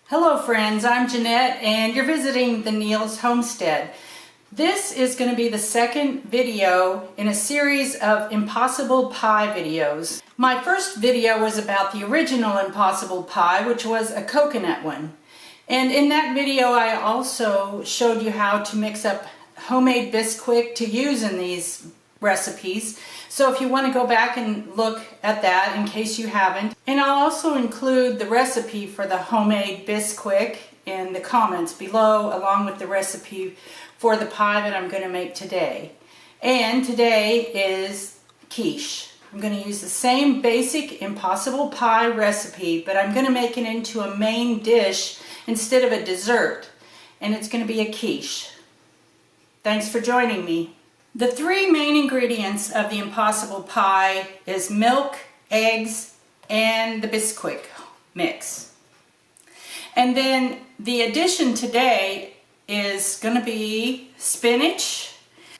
Hello friends, I'm Jeanette and you're visiting the Neal's Homestead. This is going to be the second video in a series of Impossible Pie videos. My first video was about the original Impossible Pie, which was a coconut one. And in that video I also showed you how to mix up homemade Bisquick to use in these recipes. So if you want to go back and look at that in case you haven't. And I'll also include the recipe for the homemade Bisquick in the comments below, along with the recipe for the pie that I'm going to make today. And today is quiche. I'm going to use the same basic Impossible Pie recipe, but I'm going to make it into a main dish instead of a dessert. And it's going to be a quiche. Thanks for joining me. The three main ingredients of the Impossible Pie is milk, eggs, and the Bisquick mix. And then the addition today is going to be spinach.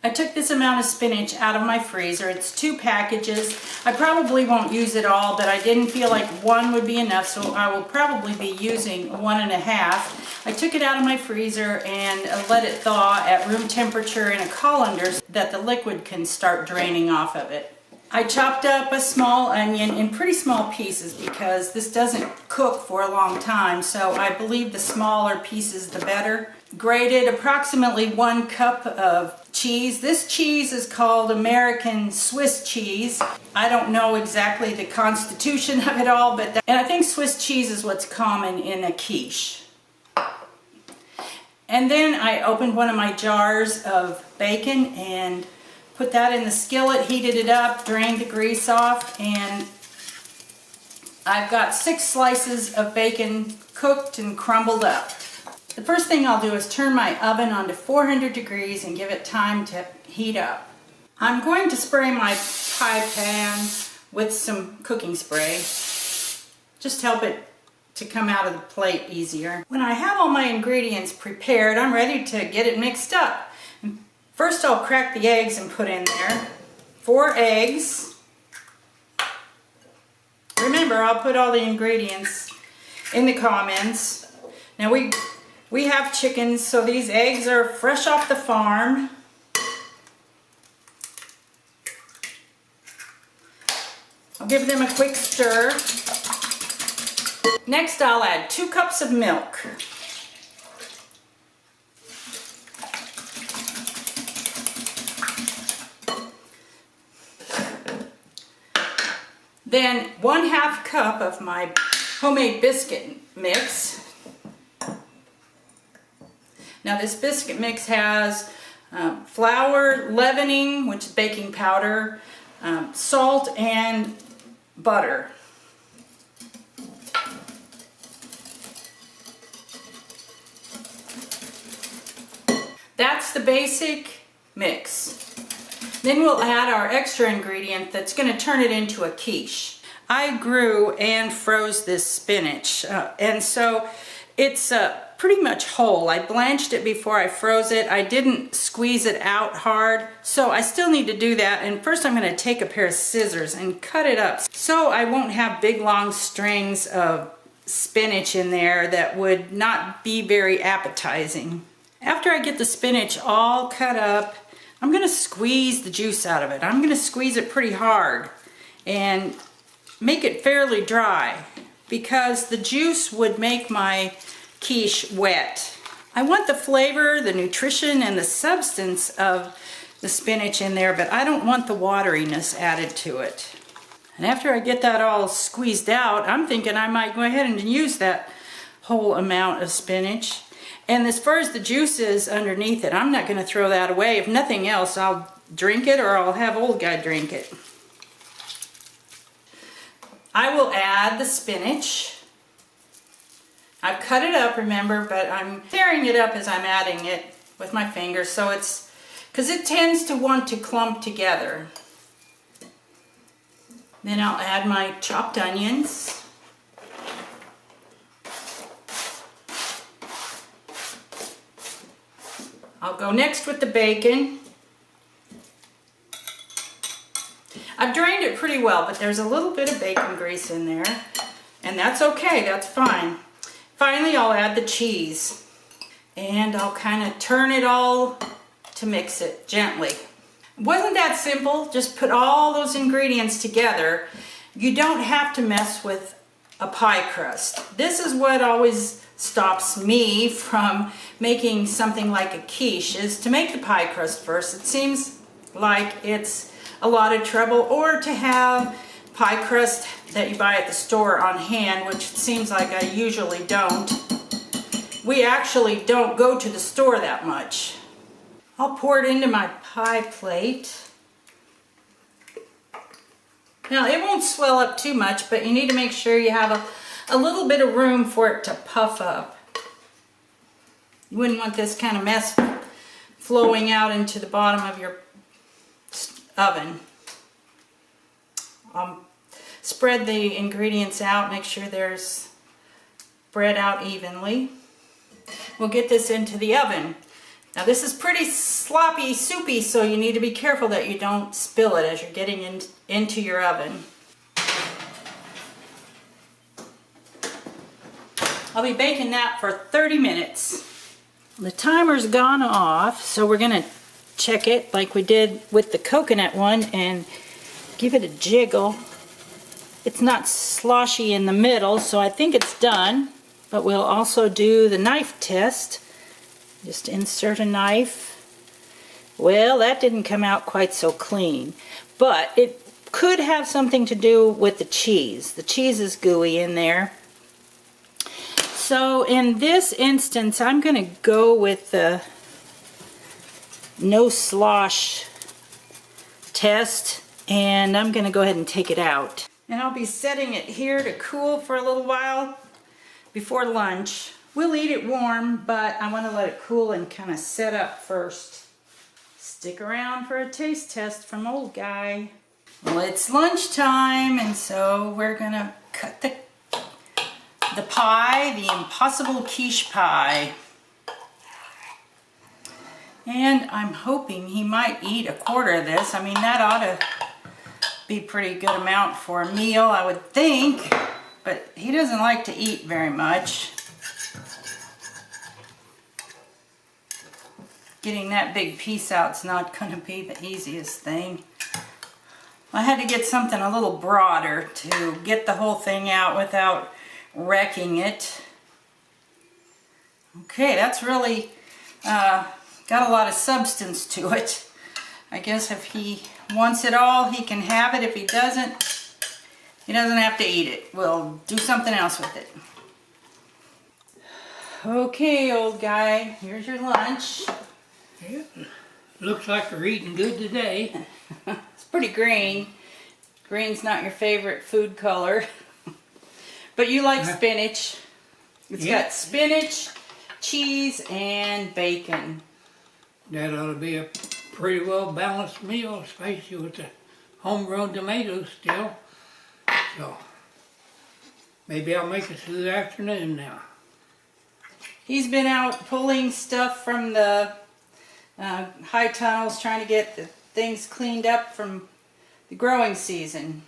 I took this amount of spinach out of my freezer. It's 2 packages. I probably won't use it all, but I didn't feel like one would be enough, so I will probably be using 1.5. I took it out of my freezer and let it thaw at room temperature in a colander so that the liquid can start draining off of it. I chopped up a small onion in pretty small pieces because this doesn't cook for a long time, so I believe the smaller pieces the better. Grated approximately 1 cup of cheese. This cheese is called American Swiss cheese. I don't know exactly the constitution of it all, but and I think Swiss cheese is what's common in a quiche. And then I opened one of my jars of bacon and put that in the skillet, heated it up, drained the grease off, and I've got 6 slices of bacon cooked and crumbled up. The first thing I'll do is turn my oven on to 400 degrees and give it time to heat up. I'm going to spray my pie pan with some cooking spray. Just help it to come out of the plate easier. When I have all my ingredients prepared, I'm ready to get it mixed up. First I'll crack the eggs and put in there. 4 eggs. Remember, I'll put all the ingredients in the comments. Now we have chickens, so these eggs are fresh off the farm. I'll give them a quick stir. Next I'll add 2 cups of milk. Then 1/2 cup of my homemade biscuit mix. Now this biscuit mix has flour, leavening, which is baking powder, salt, and butter. That's the basic mix. Then we'll add our extra ingredient that's going to turn it into a quiche. I grew and froze this spinach, and so it's pretty much whole. I blanched it before I froze it. I didn't squeeze it out hard, so I still need to do that. And first I'm going to take a pair of scissors and cut it up so I won't have big long strings of spinach in there that would not be very appetizing. After I get the spinach all cut up, I'm going to squeeze the juice out of it. I'm going to squeeze it pretty hard and make it fairly dry because the juice would make my quiche wet. I want the flavor, the nutrition, and the substance of the spinach in there, but I don't want the wateriness added to it. And after I get that all squeezed out, I'm thinking I might go ahead and use that whole amount of spinach. And as far as the juice is underneath it, I'm not going to throw that away. If nothing else, I'll drink it or I'll have old guy drink it. I will add the spinach. I've cut it up, remember, but I'm tearing it up as I'm adding it with my fingers, so it's because it tends to want to clump together. Then I'll add my chopped onions. I'll go next with the bacon. I've drained it pretty well, but there's a little bit of bacon grease in there, and that's okay, that's fine. If Finally, I'll add the cheese. And I'll kind of turn it all to mix it gently. Wasn't that simple? Just put all those ingredients together. You don't have to mess with a pie crust. This is what always stops me from making something like a quiche, is to make the pie crust first. It seems like it's a lot of trouble, or to have pie crust that you buy at the store on hand, which it seems like I usually don't. We actually don't go to the store that much. I'll pour it into my pie plate. Now, it won't swell up too much, but you need to make sure you have a little bit of room for it to puff up. You wouldn't want this kind of mess flowing out into the bottom of your oven. Spread the ingredients out, make sure they're spread out evenly. We'll get this into the oven. Now this is pretty sloppy, soupy, so you need to be careful that you don't spill it as you're getting into your oven. I'll be baking that for 30 minutes. The timer's gone off, so we're gonna check it like we did with the coconut one and give it a jiggle. It's not sloshy in the middle, so I think it's done. But we'll also do the knife test. Just insert a knife. Well, that didn't come out quite so clean, but it could have something to do with the cheese. The cheese is gooey in there. So in this instance, I'm going to go with the no slosh test, and I'm going to go ahead and take it out. And I'll be setting it here to cool for a little while before lunch. We'll eat it warm, but I want to let it cool and kind of set up first. Stick around for a taste test from old guy. Well, it's lunchtime, and so we're gonna cut the pie, the Impossible Quiche pie. And I'm hoping he might eat a quarter of this. I mean, that ought to be a pretty good amount for a meal, I would think, but he doesn't like to eat very much. Getting that big piece out is not going to be the easiest thing. I had to get something a little broader to get the whole thing out without wrecking it. Okay, that's really got a lot of substance to it. I guess if he wants it all, he can have it. If he doesn't, he doesn't have to eat it. We'll do something else with it. Okay, old guy, here's your lunch. Yeah, looks like we're eating good today. It's pretty green. Green's not your favorite food color. But you like spinach. It's got spinach, cheese, and bacon. That ought to be a pretty well balanced meal, especially with the homegrown tomatoes still. So, maybe I'll make it through the afternoon now. He's been out pulling stuff from the high tunnels, trying to get the things cleaned up from the growing season.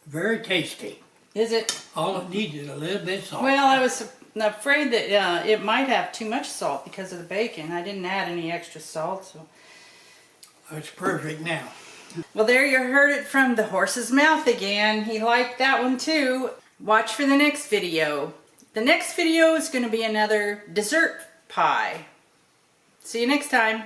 Very tasty. Is it? All it needs is a little bit of salt. Well, I was afraid that it might have too much salt because of the bacon. I didn't add any extra salt. So. It's perfect now. Well, there you heard it from the horse's mouth again. He liked that one too. Watch for the next video. The next video is going to be another dessert pie. See you next time.